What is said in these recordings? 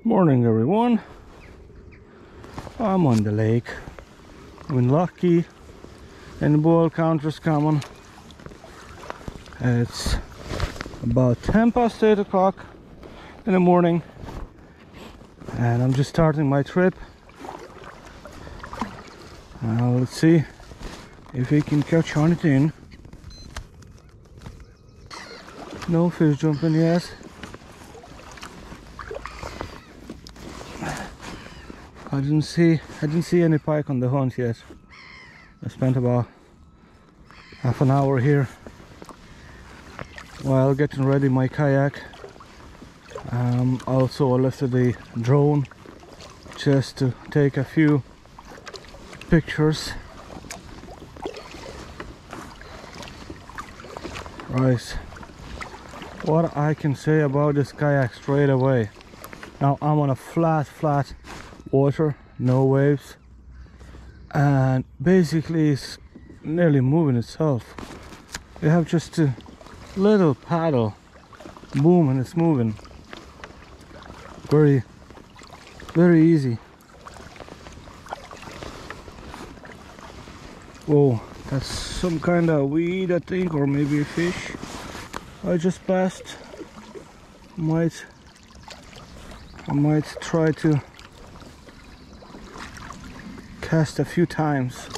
Morning everyone. I'm on the lake in Lough and boil counter's coming. It's about 10 past 8 o'clock in the morning and I'm just starting my trip. Let's see if we can catch anything. No fish jumping yet. I didn't see any pike on the hunt yet. I spent about half an hour here while getting ready my kayak. Also I lifted the drone just to take a few pictures. Right, what I can say about this kayak straight away. Now I'm on a flat water, no waves, and basically it's nearly moving itself. You have just a little paddle, boom, and it's moving. Very easy. Whoa, that's some kind of weed, I think, or maybe a fish I just passed. I might try to cast a few times.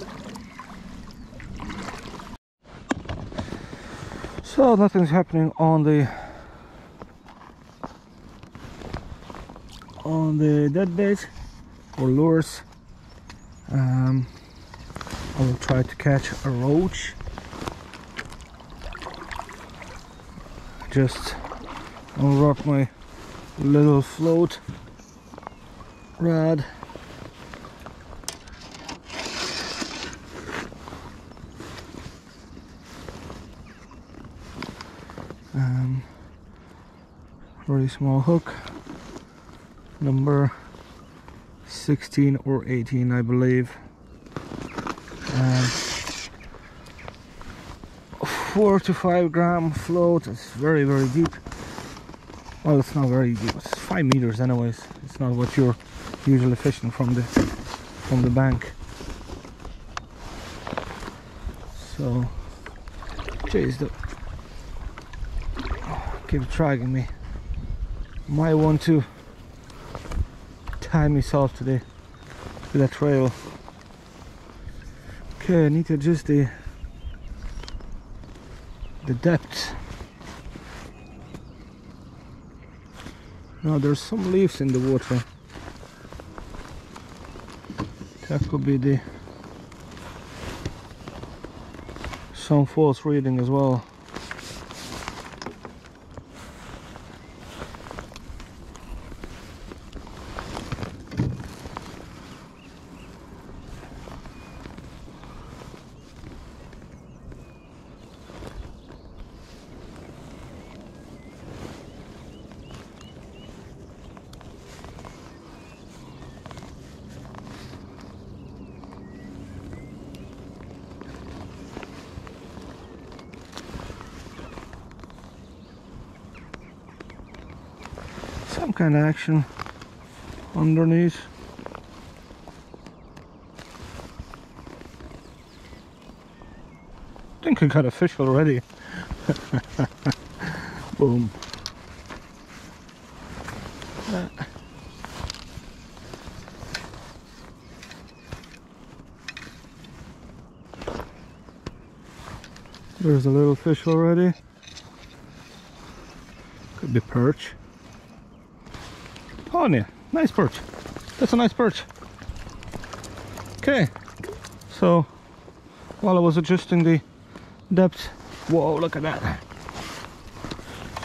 So nothing's happening on the dead bait or lures. I will try to catch a roach. Just unwrap my little float rod. Very small hook, number 16 or 18 I believe, and 4 to 5 gram float. It's very deep. Well, it's not very deep, it's 5 meters anyways. It's not what you're usually fishing from the bank. So jeez, keep dragging me. Might want to tie myself to the trail. Okay, I need to adjust the depth. Now there's some leaves in the water. That could be some false reading as well. Some kind of action underneath. I think I got a fish already. Boom. There's a little fish already. Could be perch. Oh yeah, nice perch. That's a nice perch. Okay, so while I was adjusting the depth, whoa, look at that.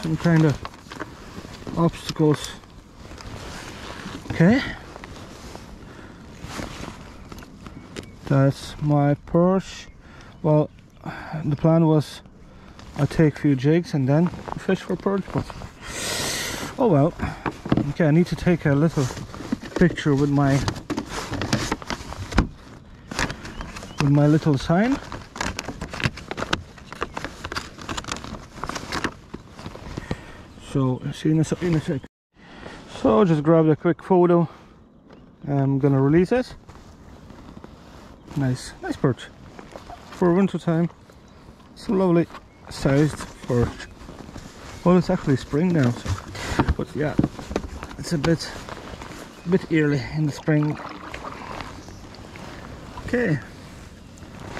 Some kind of obstacles. Okay, that's my perch. Well, the plan was I take a few jigs and then fish for perch, but oh well. Okay, I need to take a little picture with my little sign. So see you in a sec. So just grabbed a quick photo. I'm gonna release it. Nice perch for winter time. It's a lovely sized perch. Well, it's actually spring now, so, but yeah, it's a bit early in the spring. Okay,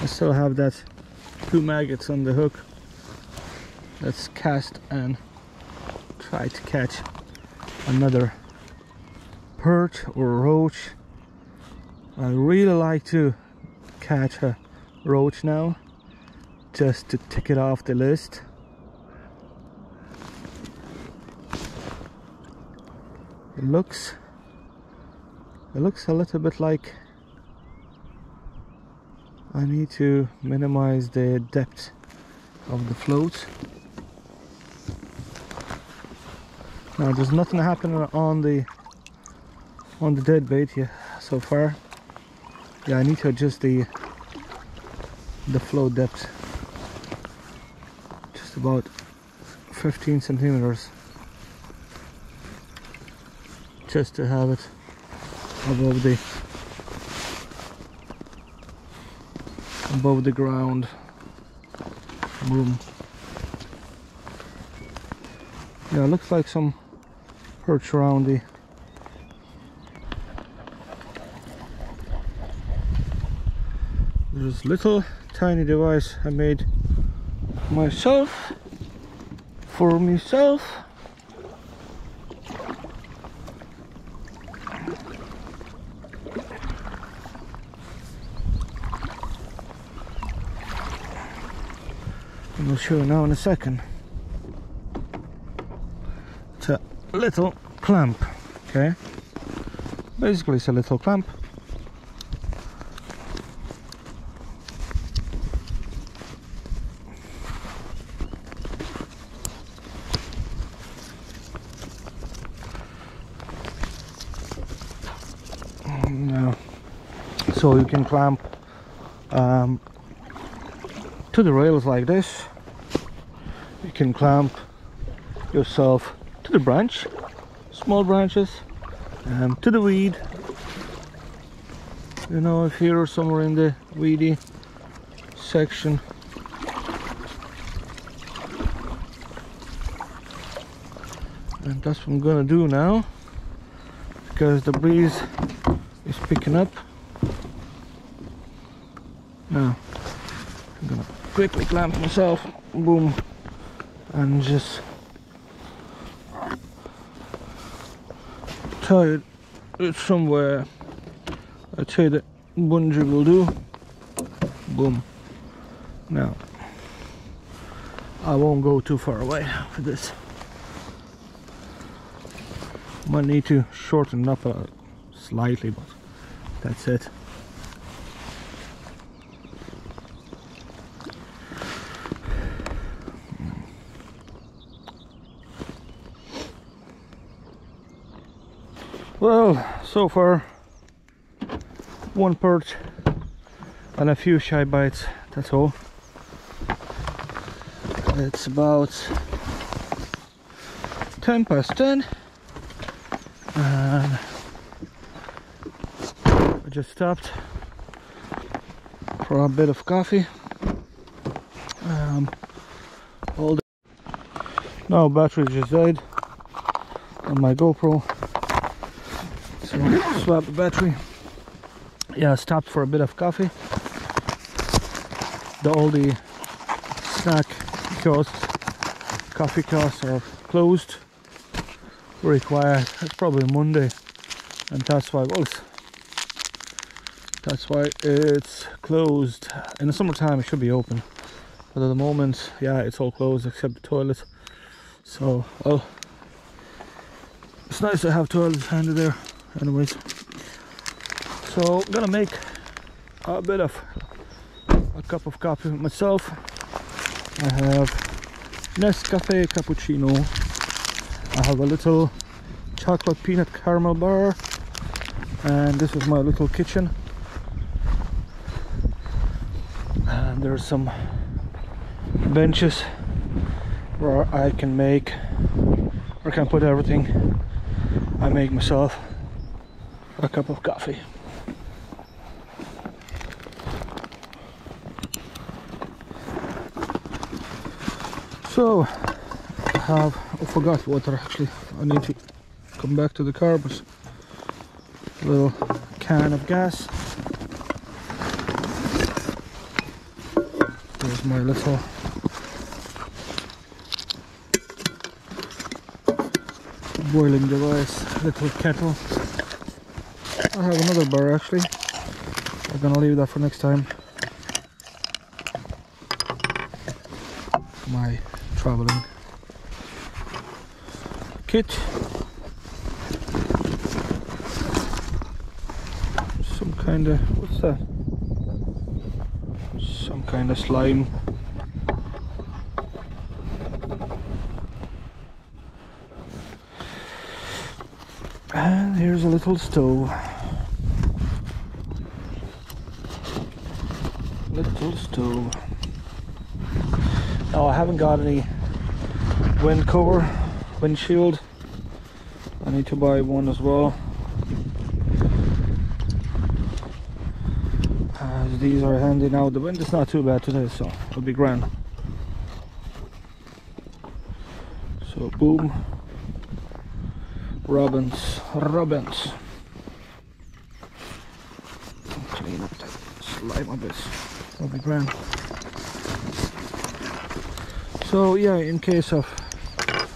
I still have that 2 maggots on the hook. Let's cast and try to catch another perch or roach. I really like to catch a roach now, just to tick it off the list. It looks a little bit like I need to minimize the depth of the float. Now there's nothing happening on the dead bait here so far. Yeah, I need to adjust the float depth just about 15 centimeters, just to have it above the ground. Boom. Yeah, it looks like some perch around the there's little tiny device I made myself for myself. And I'll show you now in a second. It's a little clamp, okay? Basically it's a little clamp. Now, so you can clamp to the rails like this. You can clamp yourself to the branch, small branches, to the weed. You know, if you're somewhere in the weedy section. And that's what I'm gonna do now, because the breeze is picking up. Now I'm gonna quickly clamp myself, boom, and just tie it somewhere. I'd say that bungee will do. Boom. Now I won't go too far away for this. Might need to shorten up slightly, but that's it. Well, so far 1 perch and a few shy bites, that's all. It's about 10 past 10 and I just stopped for a bit of coffee. Now battery just died on my GoPro, so swap the battery. Yeah, stopped for a bit of coffee. All the snack kiosks, coffee kiosks are closed. Very quiet. It's probably Monday, and that's why it's closed. In the summertime it should be open, but at the moment, yeah, it's all closed except the toilet. So, well, it's nice to have toilets handy there anyways. So I'm gonna make a bit of a cup of coffee myself. I have Nescafe cappuccino. I have a little chocolate peanut caramel bar, and this is my little kitchen. And there's some benches where I can put everything. I make myself a cup of coffee. So I forgot water actually. I need to come back to the car, but a little can of gas. There's my little boiling device, little kettle. I have another bar actually. I'm gonna leave that for next time. My traveling kit. Some kind of, what's that? Some kind of slime. And here's a little stove. Little stove. Now I haven't got any windshield. I need to buy one as well. As these are handy now. The wind is not too bad today, so it'll be grand. So boom. Robins. Clean up that slime a bit. That'll be grand. So yeah, in case of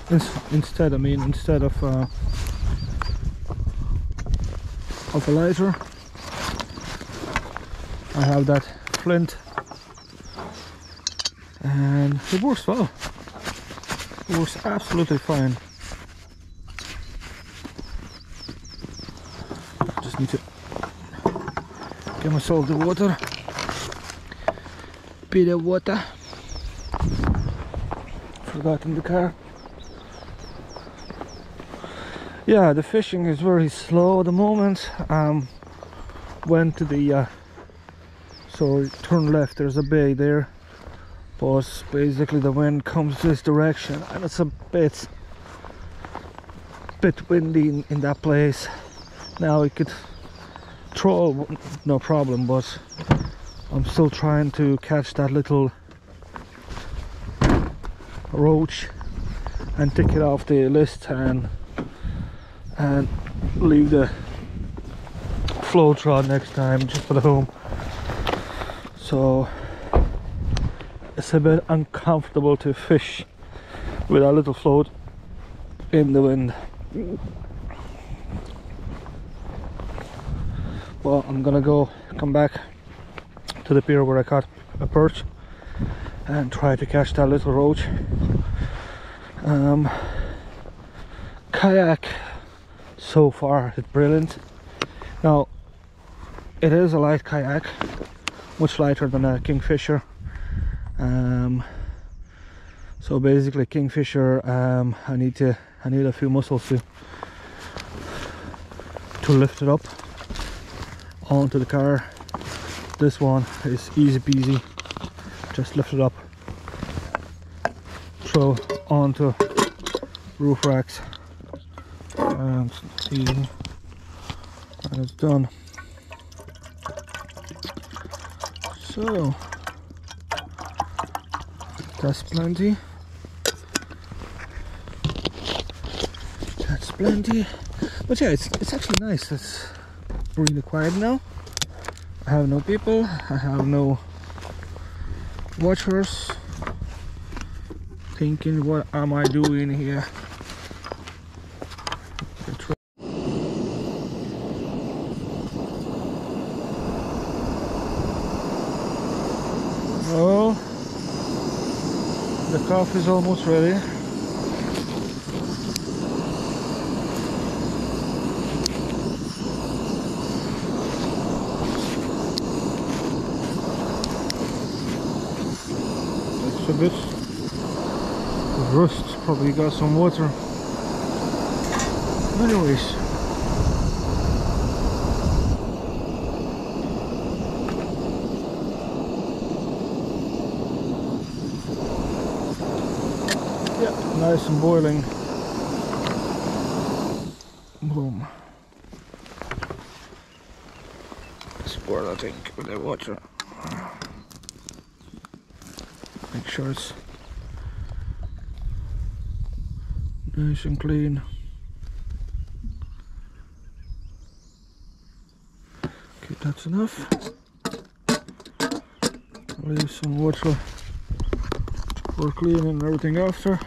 instead of a lighter, I have that flint, and it works well. It works absolutely fine. I just need to get myself the water, bit of water. Forgot in the car. Yeah, the fishing is very slow at the moment. Went to the so turn left, there's a bay there, but basically the wind comes this direction and it's a bit windy in that place. Now it could troll, no problem, but I'm still trying to catch that little roach and tick it off the list and leave the float rod next time just for the home. So it's a bit uncomfortable to fish with a little float in the wind. Well, I'm gonna come back to the pier where I caught a perch and try to catch that little roach. Kayak so far is brilliant. Now it is a light kayak, much lighter than a Kingfisher. So basically Kingfisher, I need a few muscles to lift it up onto the car. This one is easy peasy, just lift it up, throw onto roof racks, and it's easy, and it's done. So that's plenty. But yeah, it's actually nice. It's really quiet now. I have no people, I have no watchers thinking, what am I doing here? Oh, the coffee is almost ready. A bit of rust, probably got some water. Anyways, yeah, nice and boiling squirt, I think, with the water. Make sure it's nice and clean. Okay, that's enough. Leave some water for cleaning everything after.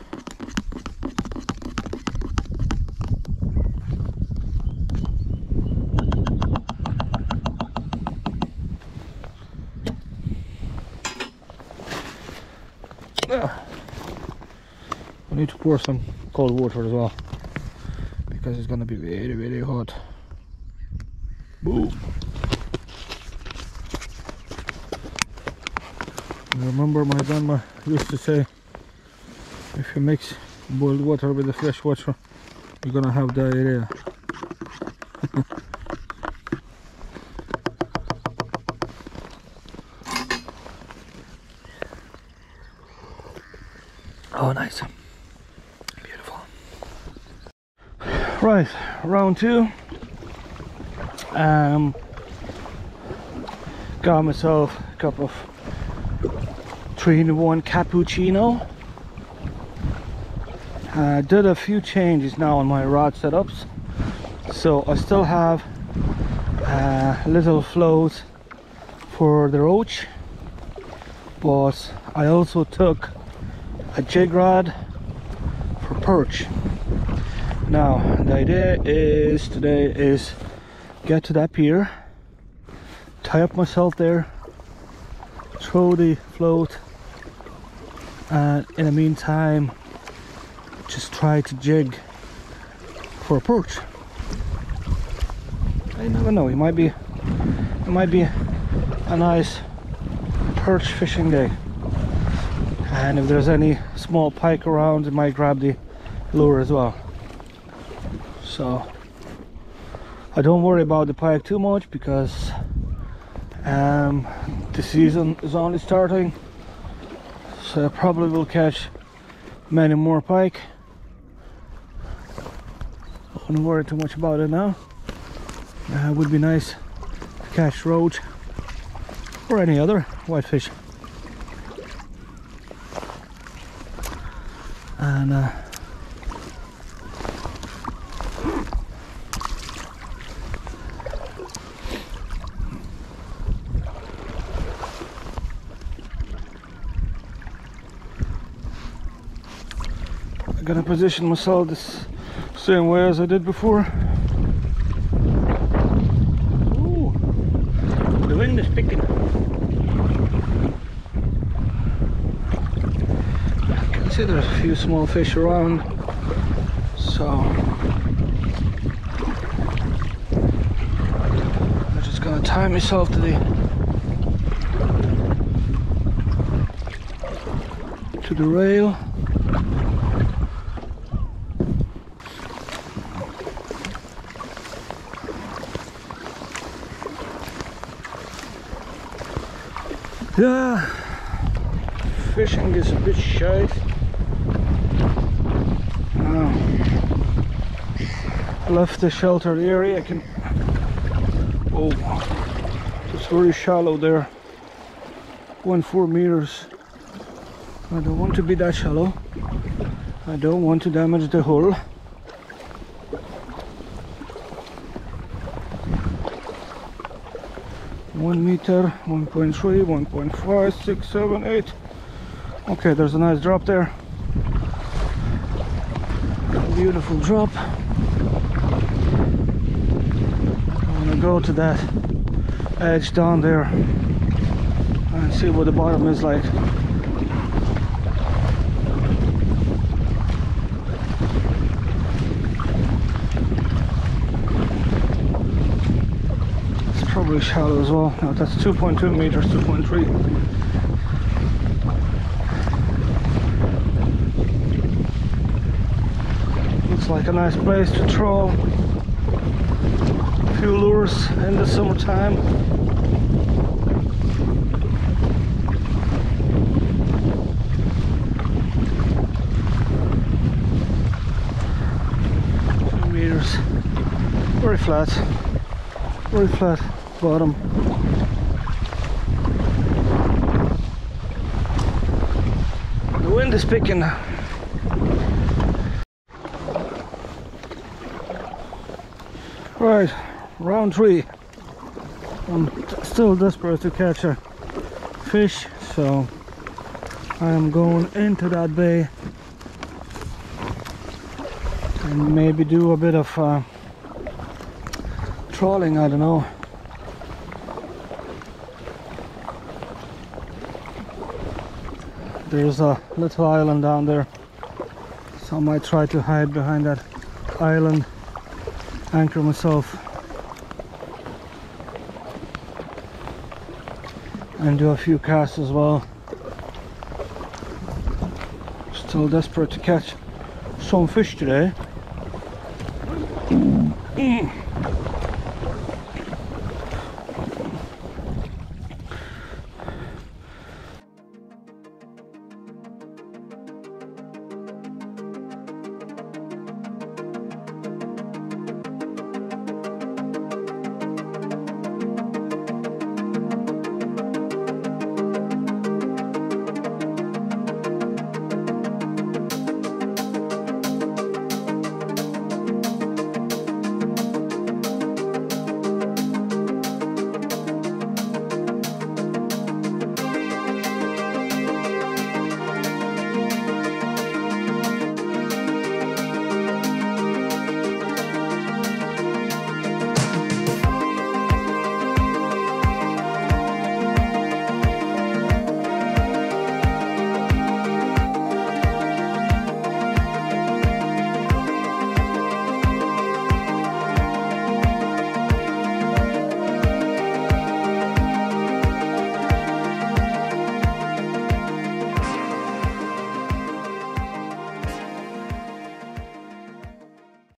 I need to pour some cold water as well because it's gonna be very, very hot. Boom. I remember my grandma used to say, if you mix boiled water with the fresh water, you're gonna have diarrhea. Oh, nice. Beautiful. Right, round two. Got myself a cup of 3-in-1 cappuccino. Did a few changes now on my rod setups, so I still have little floats for the roach, but I also took a jig rod for perch. Now the idea is today is get to that pier, tie up myself there, throw the float, and in the meantime just try to jig for a perch. I never know, it might be a nice perch fishing day, and if there's any small pike around, I might grab the lure as well. So I don't worry about the pike too much because the season is only starting, so I probably will catch many more pike. I don't worry too much about it now. It would be nice to catch roach or any other whitefish. And I'm gonna position myself this same way as I did before. Ooh, the wind is picking. I can see there's a few small fish around, so I'm just gonna tie myself to the rail. Yeah, fishing is a bit shite. I left the sheltered area. I can. Oh, it's very shallow there. 1.4 meters. I don't want to be that shallow. I don't want to damage the hull. One meter, 1.3, 1.5, 6, 7, 8. Okay, there's a nice drop there. Beautiful drop. I'm gonna go to that edge down there and see what the bottom is like. Probably shallow as well. No, that's 2.2 meters, 2.3. Looks like a nice place to throw a few lures in the summertime. Meters, very flat bottom. this picking. Right, round 3. I'm still desperate to catch a fish, so I am going into that bay and maybe do a bit of trawling, I don't know. There's a little island down there, so I might try to hide behind that island, anchor myself, and do a few casts as well. Still desperate to catch some fish today.